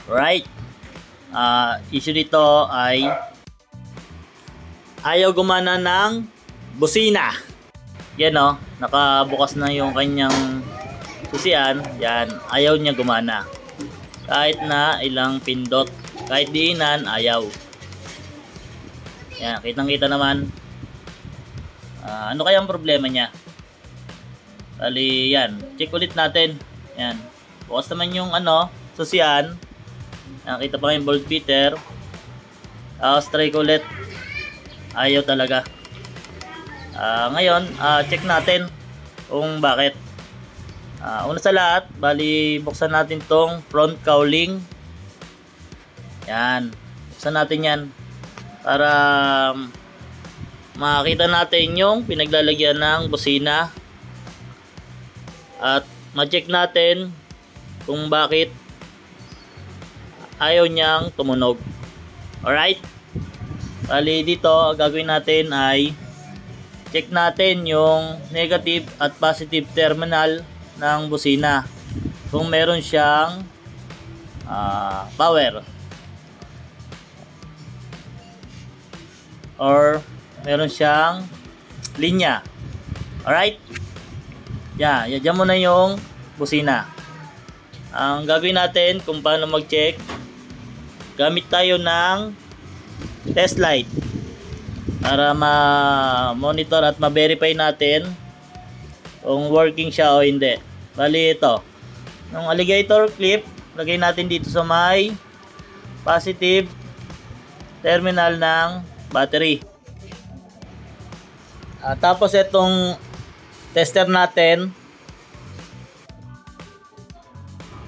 Right? Issue dito ay ayaw gumana ng busina. Yan o, nakabukas na yung kanyang susian. Yan, ayaw niya gumana. Kahit na ilang pindot, kahit diinan, ayaw. Yan, kitang-kita naman. Ano kaya ang problema niya? Bali, yan. Check ulit natin. Yan. Bukas naman yung susian. Nakita pa yung voltmeter. Try ko ulit. Ayaw talaga. Ngayon, check natin kung bakit. Una sa lahat, bali buksan natin tong front cowling. Yan. Buksan natin yan. Para makita natin yung pinaglalagyan ng busina. At ma-check natin kung bakit ayaw niyang tumunog. Alright? Bali dito, gagawin natin ay check natin yung negative at positive terminal ng busina. Kung meron siyang power. Or meron siyang linya. Alright? Yeah, yan mo na yung busina. Ang gagawin natin kung paano mag-check, gamit tayo ng test light para ma-monitor at ma-verify natin kung working siya o hindi. Bali ito, yung alligator clip, lagay natin dito sa may positive terminal ng battery. Tapos itong tester natin,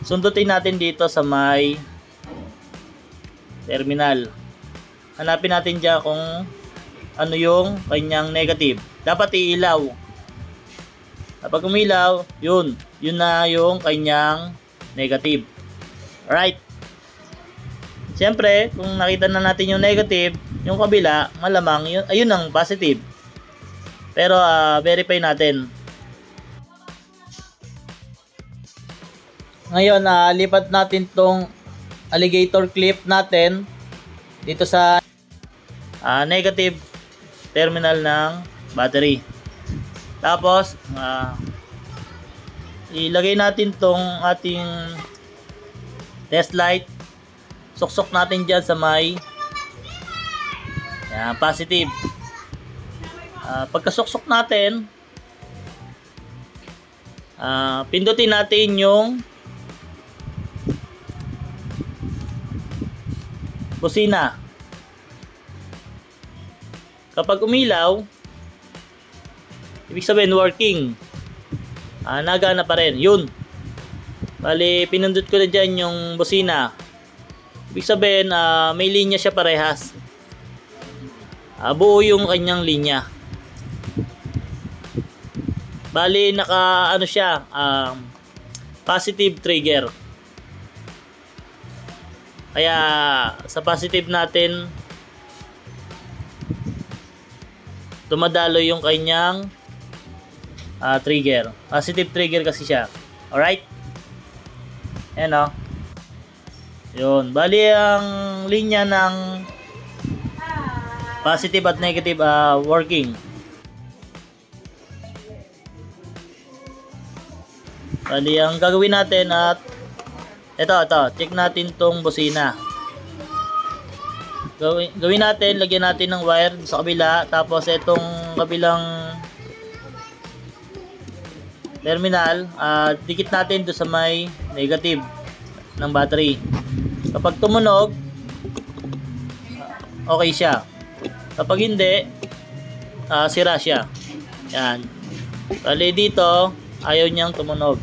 sundutin natin dito sa may terminal. Hanapin natin dyan kung ano yung kanyang negative. Dapat iilaw. Kapag umilaw, yun na yung kanyang negative. Alright. Siyempre, kung nakita na natin yung negative, yung kabila, malamang yun, ayun ang positive. Pero verify natin. Ngayon, lipat natin tong alligator clip natin dito sa negative terminal ng battery. Tapos ilagay natin tong ating test light. Suksok natin dyan sa may positive. Pagkasuksok natin, pindutin natin yung busina. Kapag umilaw, ibig sabihin working. Nagana pa rin. Yun. Bali, pinundot ko na dyan yung busina. Ibig sabihin, may linya siya parehas. Buo yung kanyang linya. Bali, naka siya, positive trigger. Kaya sa positive natin dumadalo yung kanyang trigger. Positive trigger kasi siya. Alright? Ayan o. Yun. Bali ang linya ng positive at negative working. Bali ang gagawin natin at ito, check natin tong busina. Gawin natin, lagyan natin ng wire sa kabila, tapos itong kabilang terminal, dikit natin do sa may negative ng battery. Kapag tumunog, okay siya. Kapag hindi, sira siya. Yan. Bali dito, ayaw niyang tumunog.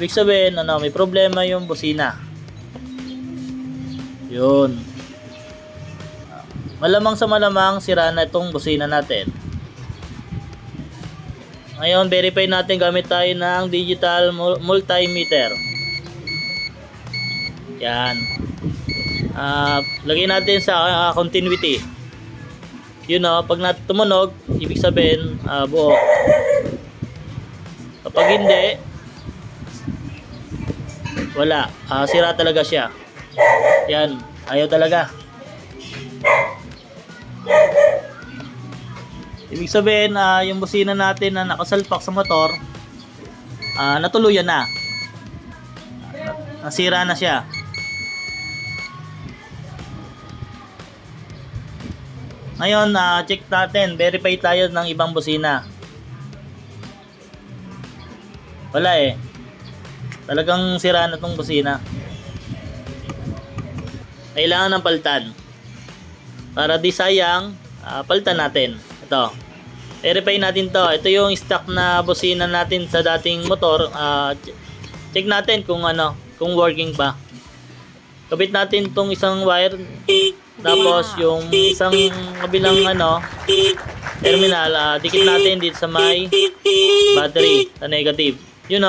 Ibig sabihin, may problema yung busina. Yun. Malamang sa malamang, sira na itong busina natin. Ngayon, verify natin gamit tayo ng digital multimeter. Yan. Lagay natin sa continuity. Yun pag tumunog, ibig sabihin, buo. Kapag hindi, Wala. Sira talaga siya. Yan. Ayaw talaga. Ibig sabihin, yung busina natin na nakasalpak sa motor, natuluyan na. Nasira na siya. Ngayon, check natin. Verify tayo ng ibang busina. Wala eh. Talagang sira na tong busina. Kailangan ng palitan. Para di sayang, palitan natin. Ito. Verify natin to. Ito yung stock na busina natin sa dating motor. Check natin kung kung working pa. Kabit natin tong isang wire. Tapos yung isang kabilang terminal, dikit natin dito sa may battery, sa negative. Yun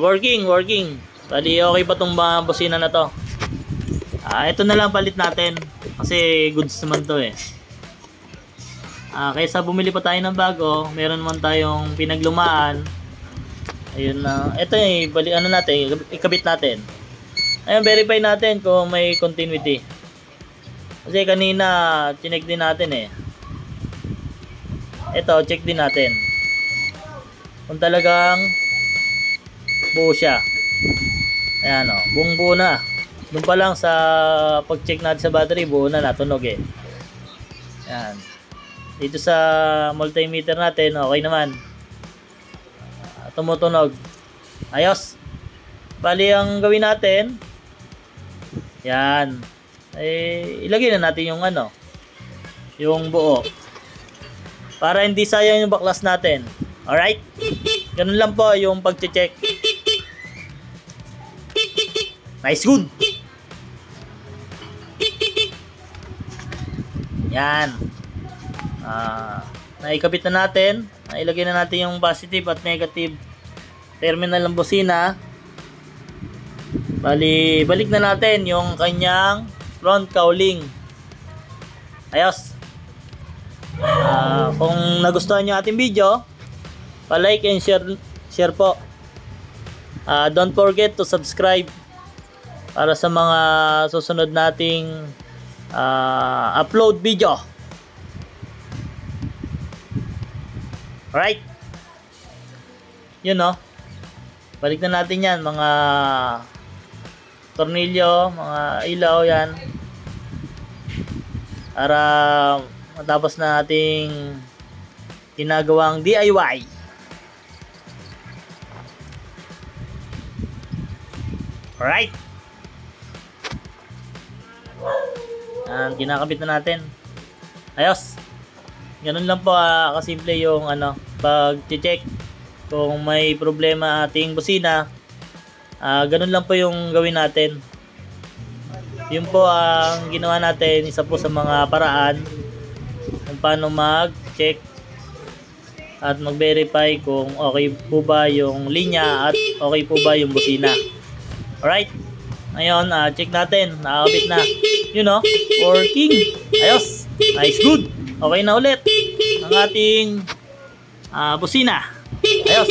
working. Bali okay pa tong busina na to. Ito na lang palit natin kasi goods naman to eh. Kaysa bumili pa tayo ng bago, meron naman tayong pinaglumaan. Ayun ito natin, ikabit natin. Ayun, verify natin kung may continuity. Kasi kanina, chinek din natin eh. Ito, check din natin. Kung talagang buo siya. Ayan buong buo na. Doon pa lang sa pag-check natin sa battery, buo na, natunog eh. Ayan. Dito sa multimeter natin, okay naman. Tumutunog. Ayos. Bali, ang gawin natin, yan. Ilagay na natin yung yung buo. Para hindi sayang yung baklas natin. Alright? Ganun lang po yung pag-check. Nice, good. Yan. Naikabit na natin. Nailagay na natin yung positive at negative terminal ng busina. Bali, balik na natin yung kanyang front cowling. Ayos. Kung nagustuhan nyo ating video, pa-like and share po. Don't forget to subscribe para sa mga susunod nating upload video. Alright. Yun balik na natin yan, mga tornilyo, mga ilaw yan, para matapos na ating ginagawang DIY. Alright. Kinakabit na natin. Ayos. Ganun lang po kasimple yung pag-check kung may problema ating busina. Ganun lang po yung gawin natin. Yun po ang ginawa natin, isa po sa mga paraan kung paano mag-check at mag-verify kung okay po ba yung linya at okay po ba yung busina. Alright. Ngayon, check natin. Nakakabit na. Yun working. Ayos. Nice, good. Okay na ulit ang ating busina. Ayos.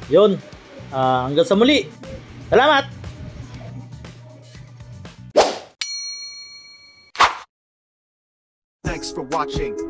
Yun. Hanggang sa muli. Salamat. Thanks for watching.